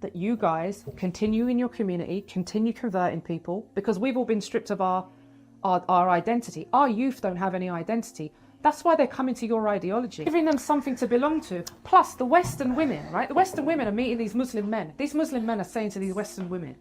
that you guys continue in your community, continue converting people, because we've all been stripped of our identity. Our youth don't have any identity. That's why they're coming to your ideology, giving them something to belong to. Plus the Western women, right? The Western women are meeting these Muslim men. These Muslim men are saying to these Western women,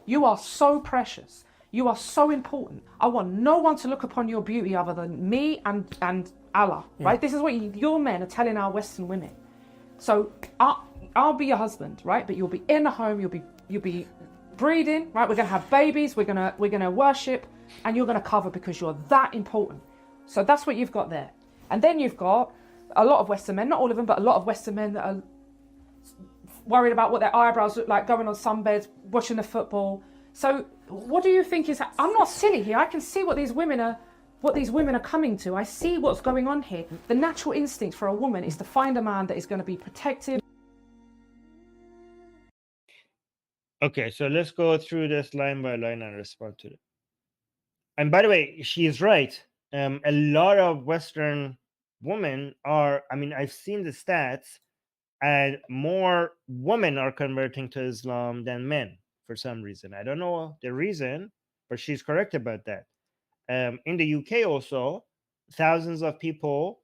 you are so precious. You are so important. I want no one to look upon your beauty other than me and Allah, right? This is what your men are telling our Western women. So I'll be your husband, right? But you'll be in the home. You'll be breeding, right? We're gonna have babies. We're gonna worship, and you're gonna cover because you're that important. So that's what you've got there. And then you've got a lot of Western men, not all of them, but a lot of Western men that are worried about what their eyebrows look like, going on sunbeds, watching the football. So what do you think is? I'm not silly here. I can see what these women are coming to. I see what's going on here. The natural instinct for a woman is to find a man that is going to be protective. Okay, so let's go through this line by line and respond to it. And by the way, she is right. A lot of Western women are, I mean, I've seen the stats, and more women are converting to Islam than men for some reason. I don't know the reason, but she's correct about that. In the UK also, thousands of people,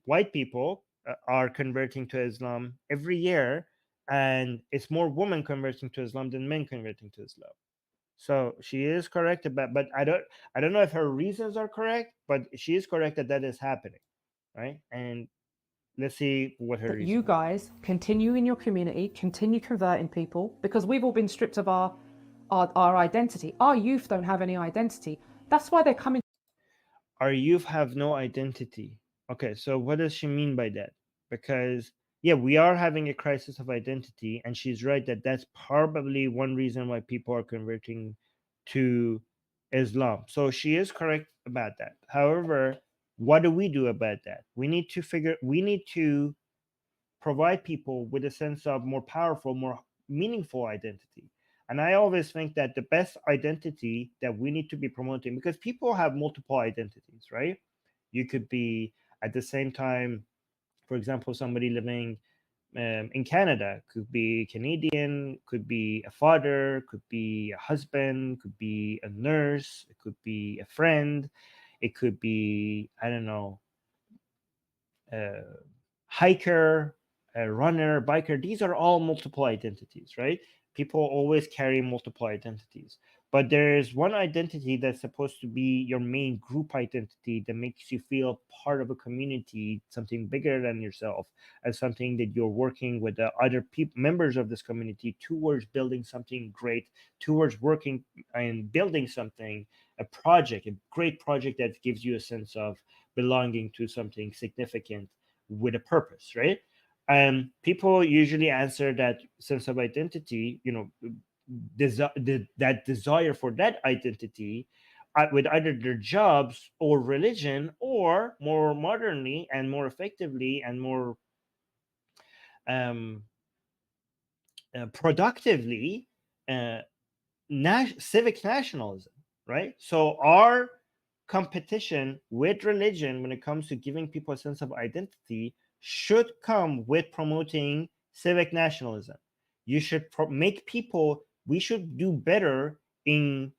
white people, are converting to Islam every year, and it's more women converting to Islam than men converting to Islam. So she is correct about, but I don't know if her reasons are correct, but she is correct that is happening, right? And let's see what her reasons. You guys continue in your community, continue converting people, because we've all been stripped of our identity. Our youth don't have any identity. That's why they're coming. Our youth have no identity. Okay, so what does she mean by that? Because yeah, we are having a crisis of identity, and she's right that that's probably one reason why people are converting to Islam. So she is correct about that. However, what do we do about that? We need to provide people with a sense of more powerful, more meaningful identity. And I always think that the best identity that we need to be promoting, because people have multiple identities, right? You could be at the same time, for example, somebody living in Canada could be Canadian, could be a father, could be a husband, could be a nurse, it could be a friend, it could be, I don't know, a hiker, a runner, biker. These are all multiple identities, right? People always carry multiple identities. But there's one identity that's supposed to be your main group identity that makes you feel part of a community, something bigger than yourself, and something that you're working with the other members of this community towards building something great, towards working and building something, a project, a great project that gives you a sense of belonging to something significant with a purpose, right? People usually answer that sense of identity, that desire for that identity with either their jobs or religion, or more modernly and more effectively and more productively, civic nationalism, right? So our competition with religion when it comes to giving people a sense of identity should come with promoting civic nationalism. You should make people, we should do better in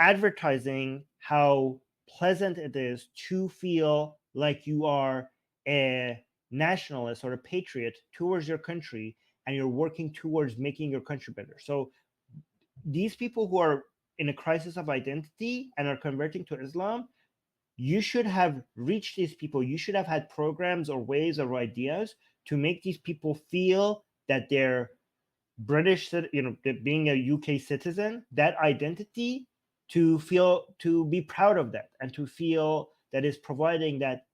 advertising how pleasant it is to feel like you are a nationalist or a patriot towards your country, and you're working towards making your country better. So these people who are in a crisis of identity and are converting to Islam, you should have reached these people. You should have had programs or ways or ideas to make these people feel that they're British, being a UK citizen, that identity, to be proud of that, and to feel that is providing that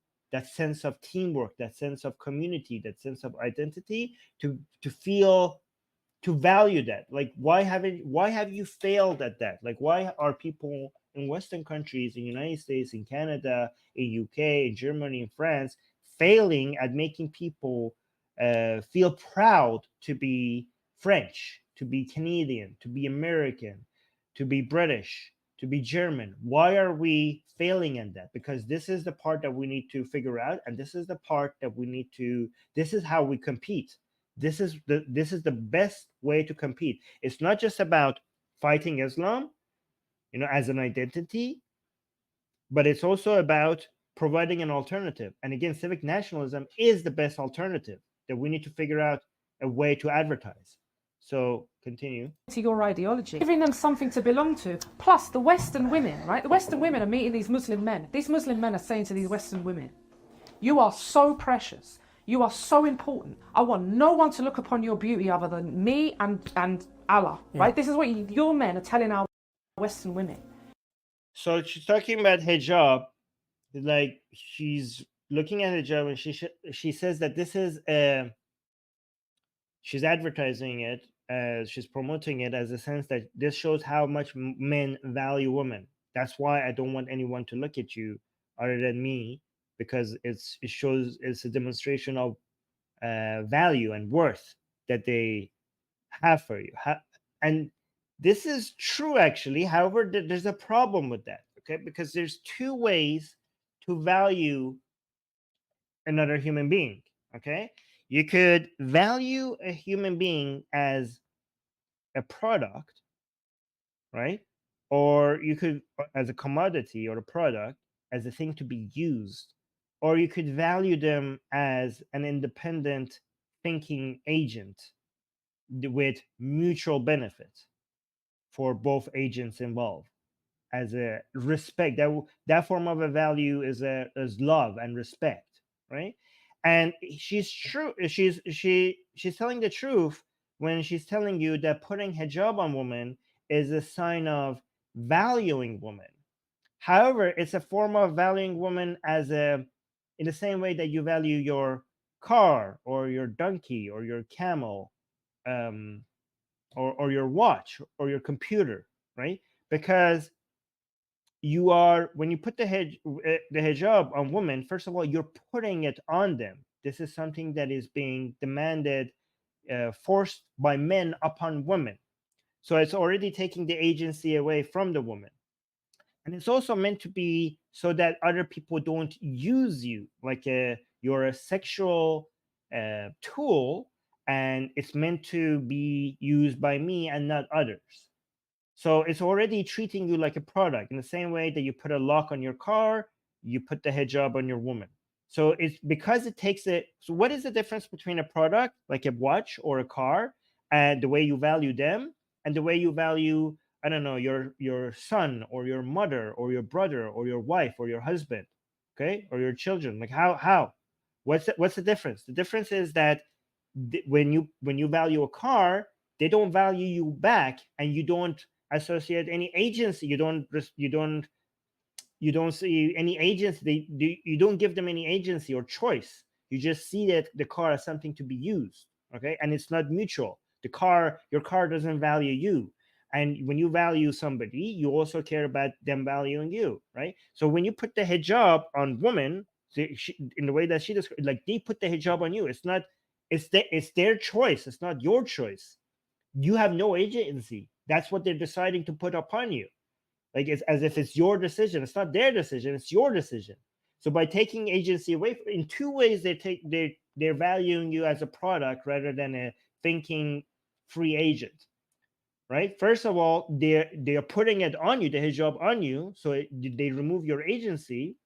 sense of teamwork, that sense of community, that sense of identity, to feel, to value that. Like, why have you failed at that? Like, why are people in Western countries, in United States, in Canada, in UK, in Germany, in France, failing at making people feel proud to be French, to be Canadian, to be American, to be British, to be German? Why are we failing in that? Because this is the part that we need to figure out, and this is the part that we need to, this is how we compete. This is the best way to compete. It's not just about fighting Islam, as an identity, but it's also about providing an alternative. And again, civic nationalism is the best alternative that we need to figure out a way to advertise. So continue. To your ideology, giving them something to belong to. Plus the Western women, right? The Western women are meeting these Muslim men. These Muslim men are saying to these Western women, you are so precious. You are so important. I want no one to look upon your beauty other than me and Allah, right? This is what your men are telling our Western women. So she's talking about hijab, like she's looking at hijab, and she says that this is she's advertising it as, she's promoting it as a sense that this shows how much men value women. That's why I don't want anyone to look at you other than me, because it shows, it's a demonstration of value and worth that they have for you. And this is true, actually. However, there's a problem with that, okay? Because there's two ways to value another human being, okay? You could value a human being as a product, right? Or you could, as a commodity or a product, as a thing to be used. Or you could value them as an independent thinking agent with mutual benefit for both agents involved, as a respect. That form of a value is love and respect, right? And she's telling the truth when she's telling you that putting hijab on women is a sign of valuing women. However, it's a form of valuing women in the same way that you value your car or your donkey or your camel, um, or your watch or your computer, right? Because when you put the hijab on women, first of all, you're putting it on them. This is something that is being demanded, forced by men upon women. So it's already taking the agency away from the woman. And it's also meant to be so that other people don't use you like you're a sexual tool, and it's meant to be used by me and not others. So it's already treating you like a product, in the same way that you put a lock on your car, you put the hijab on your woman. So it's because it takes it. So what is the difference between a product like a watch or a car, and the way you value them, and the way you value, I don't know, your son or your mother or your brother or your wife or your husband, okay, or your children? Like how? What's the difference? The difference is that when you value a car, they don't value you back, and you don't associate any agency. You don't see any agency. You don't give them any agency or choice. You just see that the car as something to be used, okay? And it's not mutual. Your car doesn't value you. And when you value somebody, you also care about them valuing you, right? So when you put the hijab on women, in the way that she described, like, they put the hijab on you. It's their choice. It's not your choice. You have no agency. That's what they're deciding to put upon you. Like, it's as if it's your decision. It's not their decision. It's your decision. So by taking agency away, in two ways, they're valuing you as a product rather than a thinking free agent, right? First of all, they're putting it on you, the hijab on you, so they remove your agency.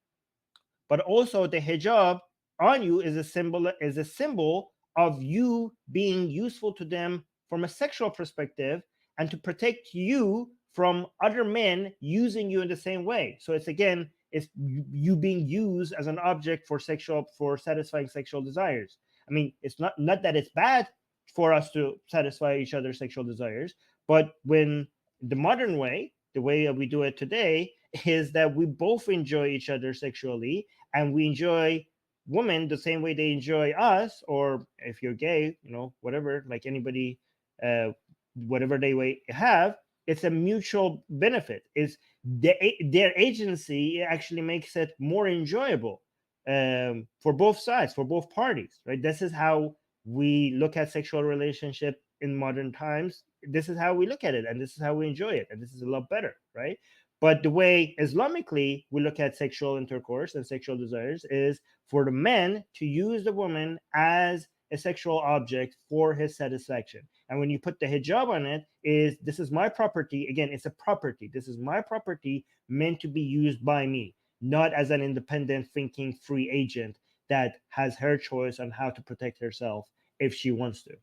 But also, the hijab on you is a symbol of you being useful to them from a sexual perspective, and to protect you from other men using you in the same way. So it's you being used as an object for satisfying sexual desires. I mean, it's not that it's bad for us to satisfy each other's sexual desires, but when the modern way, the way that we do it today, is that we both enjoy each other sexually, and we enjoy women the same way they enjoy us. Or if you're gay, whatever, like anybody, whatever they have, it's a mutual benefit. It's their agency actually makes it more enjoyable, for both sides, for both parties, right? This is how we look at sexual relationship in modern times. This is how we look at it, and this is how we enjoy it, and this is a lot better, right? But the way Islamically we look at sexual intercourse and sexual desires is for the men to use the woman as a sexual object for his satisfaction. And when you put the hijab on it, is this is my property. Again, it's a property. This is my property meant to be used by me, not as an independent thinking free agent that has her choice on how to protect herself if she wants to.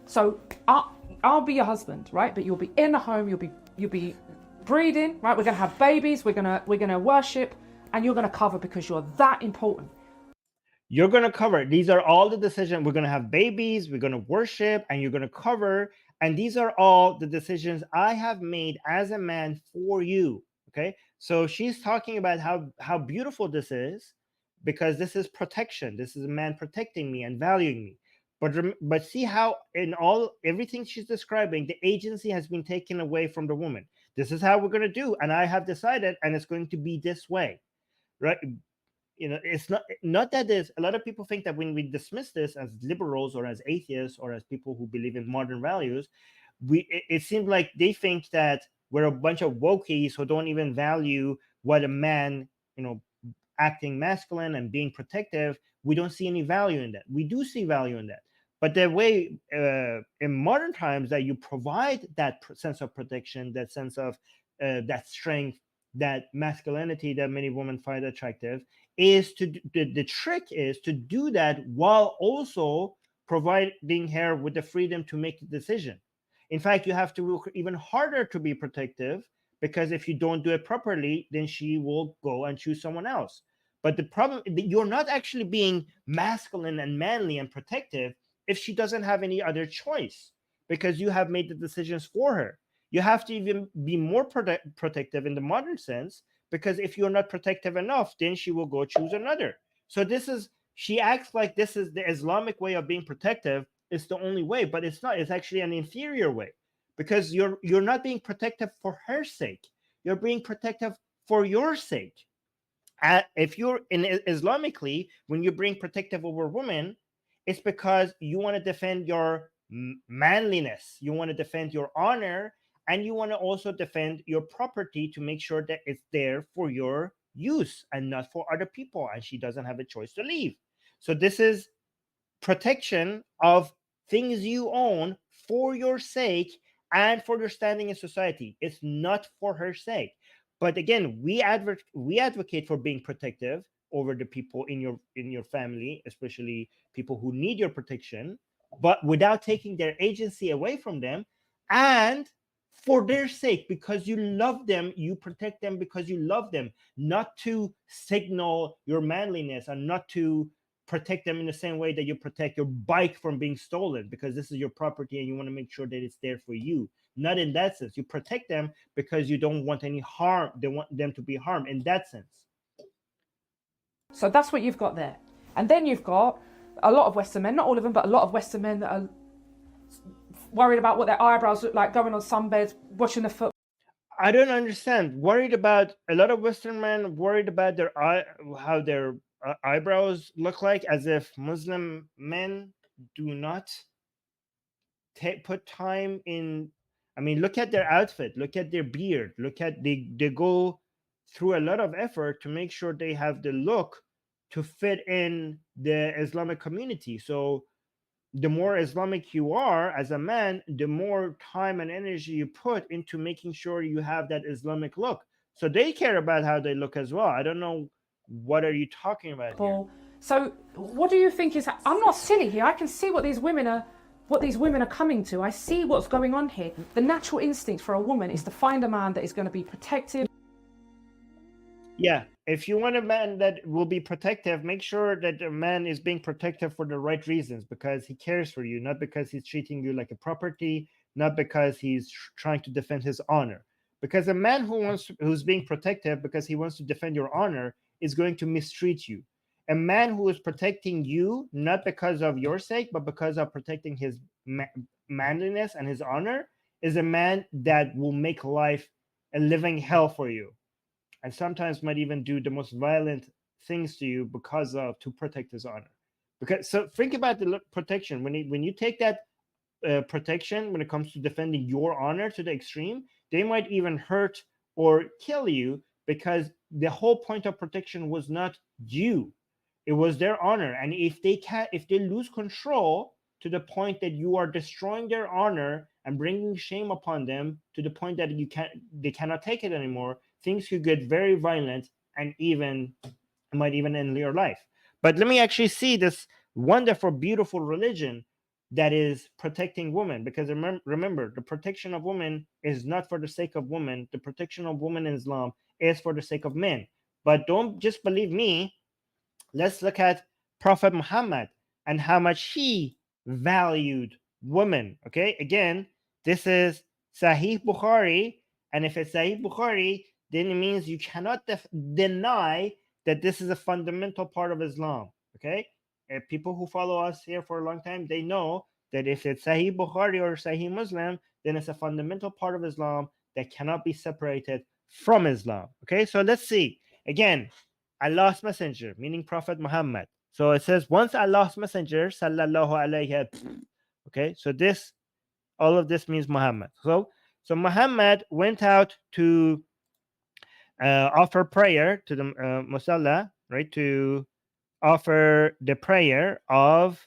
So I'll be your husband, right? But you'll be in the home, you'll be breeding, right? We're gonna have babies, we're gonna worship, and you're gonna cover because you're that important. You're gonna cover. These are all the decisions. We're gonna have babies, we're gonna worship, and you're gonna cover. And these are all the decisions I have made as a man for you. Okay. So she's talking about how beautiful this is, because this is protection. This is a man protecting me and valuing me. But see how in everything she's describing, the agency has been taken away from the woman. This is how we're going to do, and I have decided, and it's going to be this way, right? It's not that there's a lot of people think that when we dismiss this as liberals or as atheists or as people who believe in modern values, it seems like they think that we're a bunch of wokies who don't even value what a man, acting masculine and being protective. We don't see any value in that. We do see value in that. But the way in modern times that you provide that sense of protection, that sense of that strength, that masculinity that many women find attractive, is the trick is to do that while also providing her with the freedom to make the decision. In fact, you have to work even harder to be protective, because if you don't do it properly, then she will go and choose someone else. But the problem, you're not actually being masculine and manly and protective if she doesn't have any other choice, because you have made the decisions for her. You have to even be more protective in the modern sense, because if you're not protective enough, then she will go choose another. So she acts like this is the Islamic way of being protective. It's the only way, but it's not. It's actually an inferior way, because you're not being protective for her sake. You're being protective for your sake. If you're in Islamically, when you bring protective over women, it's because you want to defend your manliness, you want to defend your honor, and you want to also defend your property to make sure that it's there for your use and not for other people, and she doesn't have a choice to leave. So this is protection of things you own for your sake and for your standing in society. It's not for her sake. But again, we advocate for being protective over the people in your family, especially people who need your protection, but without taking their agency away from them. And for their sake, because you love them, you protect them because you love them, not to signal your manliness and not to protect them in the same way that you protect your bike from being stolen, because this is your property and you want to make sure that it's there for you. Not in that sense. You protect them because you don't want any harm. They want them to be harmed in that sense. So that's what you've got there. And then you've got a lot of Western men, not all of them, but a lot of Western men that are worried about what their eyebrows look like, going on sunbeds, washing their foot. I don't understand. Worried about a lot of Western men worried about how their eyebrows look like, as if Muslim men do not put time in. I mean, look at their outfit, look at their beard, look at they go through a lot of effort to make sure they have the look to fit in the Islamic community. So the more Islamic you are as a man, the more time and energy you put into making sure you have that Islamic look. So they care about how they look as well. I don't know, what are you talking about here? So what do you think is? I'm not silly here. I can see what these women are coming to. I see what's going on here. The natural instinct for a woman is to find a man that is going to be protective. Yeah, if you want a man that will be protective, make sure that the man is being protective for the right reasons, because he cares for you, not because he's treating you like a property, not because he's trying to defend his honor. Because a man who's being protective because he wants to defend your honor is going to mistreat you. A man who is protecting you not because of your sake, but because of protecting his manliness and his honor, is a man that will make life a living hell for you, and sometimes might even do the most violent things to you to protect his honor. Because so think about the protection when you take that protection when it comes to defending your honor to the extreme, they might even hurt or kill you, because the whole point of protection was not you. It was their honor. And if they lose control to the point that you are destroying their honor and bringing shame upon them to the point that they cannot take it anymore, things could get very violent and might even end your life. But let me actually see this wonderful, beautiful religion that is protecting women, because remember, the protection of women is not for the sake of women. The protection of women in Islam is for the sake of men. But don't just believe me. Let's look at Prophet Muhammad and how much he valued women. Okay, again, this is Sahih Bukhari, and if it's Sahih Bukhari, then it means you cannot deny that this is a fundamental part of Islam. Okay, people who follow us here for a long time, they know that if it's Sahih Bukhari or Sahih Muslim, then it's a fundamental part of Islam that cannot be separated from Islam. Okay, so let's see again. Allah's messenger, meaning Prophet Muhammad. So it says, once Allah's messenger, sallallahu alayhi. Okay, so all of this means Muhammad. So Muhammad went out to offer prayer to the Musalla, right? To offer the prayer of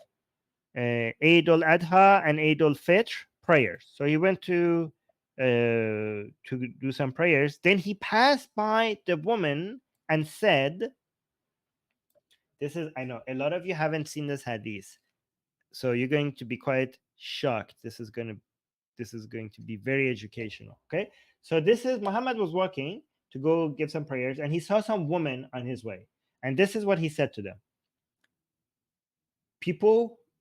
Eid al-Adha and Eid al-Fitr prayers. So he went to do some prayers. Then he passed by the woman and said, this is, I know a lot of you haven't seen this hadith, so you're going to be quite shocked. This is going to be very educational. Okay, so this is Muhammad was walking to go give some prayers, and he saw some woman on his way, and this is what he said to them.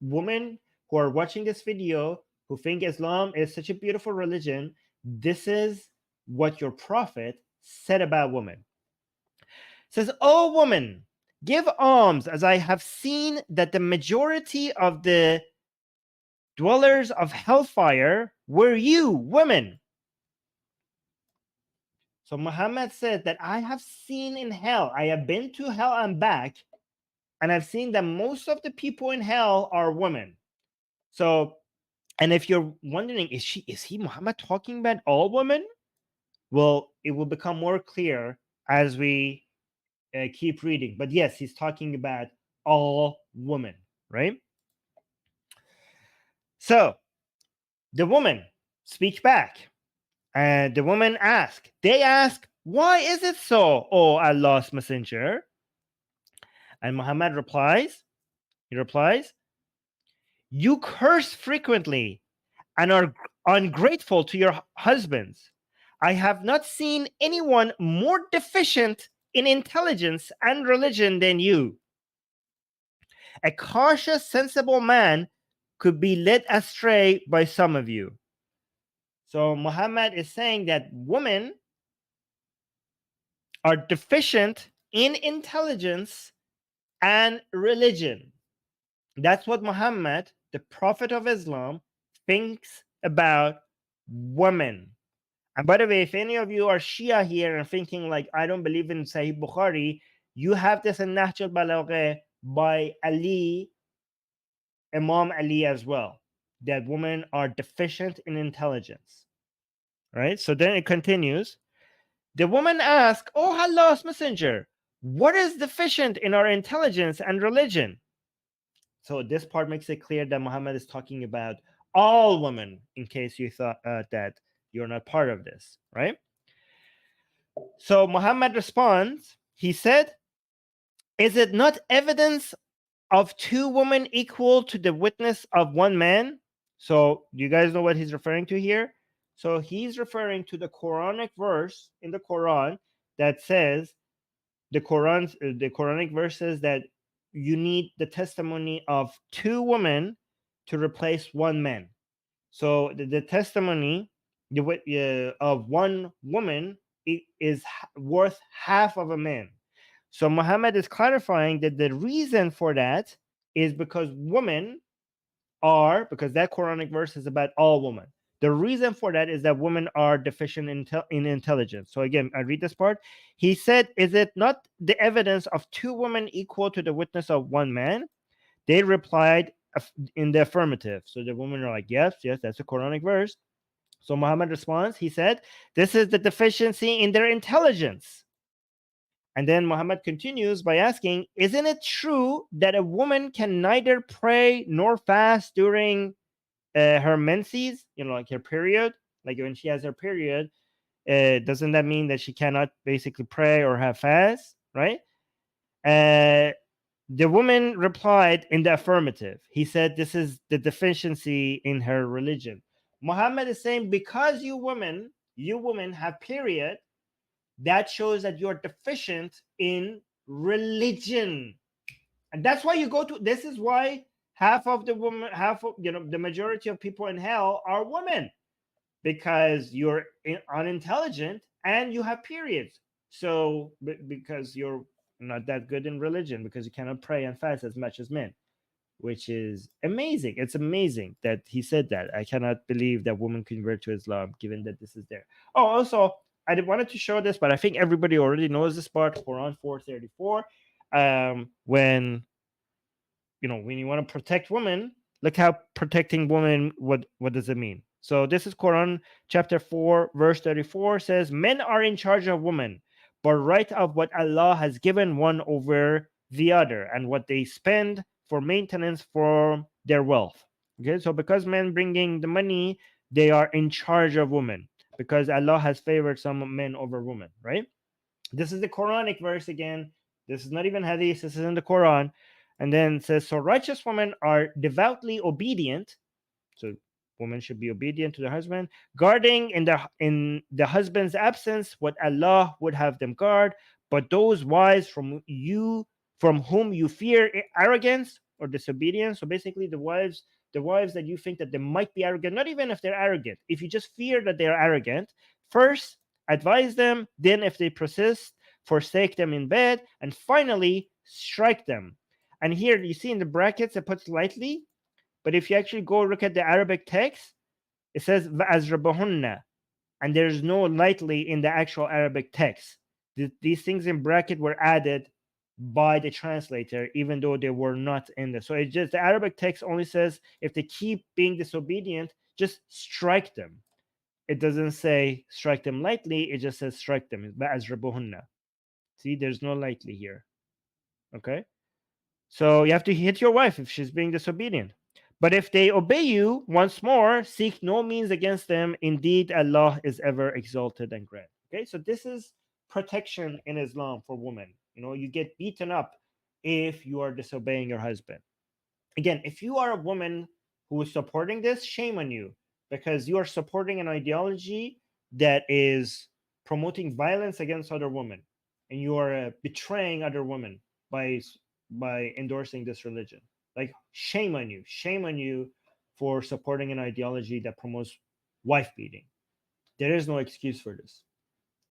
Women who are watching this video, who think Islam is such a beautiful religion, this is what your prophet said about women. It says, "Oh woman, give alms, as I have seen that the majority of the dwellers of hellfire were you, women." So Muhammad said that I have seen in hell, I have been to hell and back, and I've seen that most of the people in hell are women. So, and if you're wondering, is he Muhammad talking about all women? Well, it will become more clear as we keep reading. But yes, he's talking about all women, right? So the woman speaks back, and the woman they ask, "Why is it so, O Allah's messenger?" And Muhammad replies, "You curse frequently and are ungrateful to your husbands. I have not seen anyone more deficient in intelligence and religion than you. A cautious, sensible man could be led astray by some of you." So Muhammad is saying that women are deficient in intelligence and religion. That's what Muhammad, the Prophet of Islam, thinks about women. And by the way, if any of you are Shia here and thinking like, I don't believe in Sahih Bukhari, you have this in Nahj al-Balagha by Ali, Imam Ali as well, that women are deficient in intelligence. Right? So then it continues. The woman asked, "Oh Allah's messenger, what is deficient in our intelligence and religion?" So this part makes it clear that Muhammad is talking about all women, in case you thought that you're not part of this, right? So Muhammad responds, he said, "Is it not evidence of two women equal to the witness of one man?" So do you guys know what he's referring to here? So he's referring to the Quranic verse in the Quran that says, the Quranic verse says that you need the testimony of two women to replace one man. So the testimony of one woman is worth half of a man. So Muhammad is clarifying that the reason for that is because because that Quranic verse is about all women. The reason for that is that women are deficient in intelligence. So again, I read this part. He said, "Is it not the evidence of two women equal to the witness of one man?" They replied in the affirmative. So the women are like, yes, that's a Quranic verse. So Muhammad responds, he said, "This is the deficiency in their intelligence." And then Muhammad continues by asking, isn't it true that a woman can neither pray nor fast during her menses, like her period? Like when she has her period, doesn't that mean that she cannot basically pray or have fast, right? Uh, the woman replied in the affirmative. He said this is the deficiency in her religion. Muhammad is saying, because you women have period, that shows that you're deficient in religion. And that's why you go to, this is why half of the women, half of, the majority of people in hell are women, because you're unintelligent and you have periods. So because you're not that good in religion, because you cannot pray and fast as much as men, which is amazing. It's amazing that he said that. I cannot believe that women convert to Islam, given that this is there. Oh, also, wanted to show this, but I think everybody already knows this part. Quran 434. When when you want to protect women, look how protecting women, what does it mean? So this is Quran chapter 4 verse 34, says, men are in charge of women, but right of what Allah has given one over the other, and what they spend for maintenance for their wealth. Okay, so because men bringing the money, they are in charge of women, because Allah has favored some men over women, right? This is the Quranic verse again. This is not even hadith, this is in the Quran. And then it says, so righteous women are devoutly obedient. So women should be obedient to their husband, guarding in the husband's absence what Allah would have them guard. But those wives from whom you fear arrogance or disobedience. So basically the wives that you think that they might be arrogant, not even if they're arrogant, if you just fear that they're arrogant, first advise them, then if they persist, forsake them in bed, and finally strike them. And here you see in the brackets it puts lightly, but if you actually go look at the Arabic text, it says va'azrabahunna, and there's no lightly in the actual Arabic text. These things in bracket were added by the translator, even though they were not in there. So it's just the Arabic text only says if they keep being disobedient, just strike them. It doesn't say strike them lightly, it just says strike them. Va'azrabahunna. See, there's no lightly here. Okay? So you have to hit your wife if she's being disobedient. But if they obey you, once more, seek no means against them. Indeed, Allah is ever exalted and great. Okay, so this is protection in Islam for women. You get beaten up if you are disobeying your husband. Again, if you are a woman who is supporting this, shame on you, because you are supporting an ideology that is promoting violence against other women, and you are betraying other women by endorsing this religion. Like, shame on you for supporting an ideology that promotes wife beating. There is no excuse for this.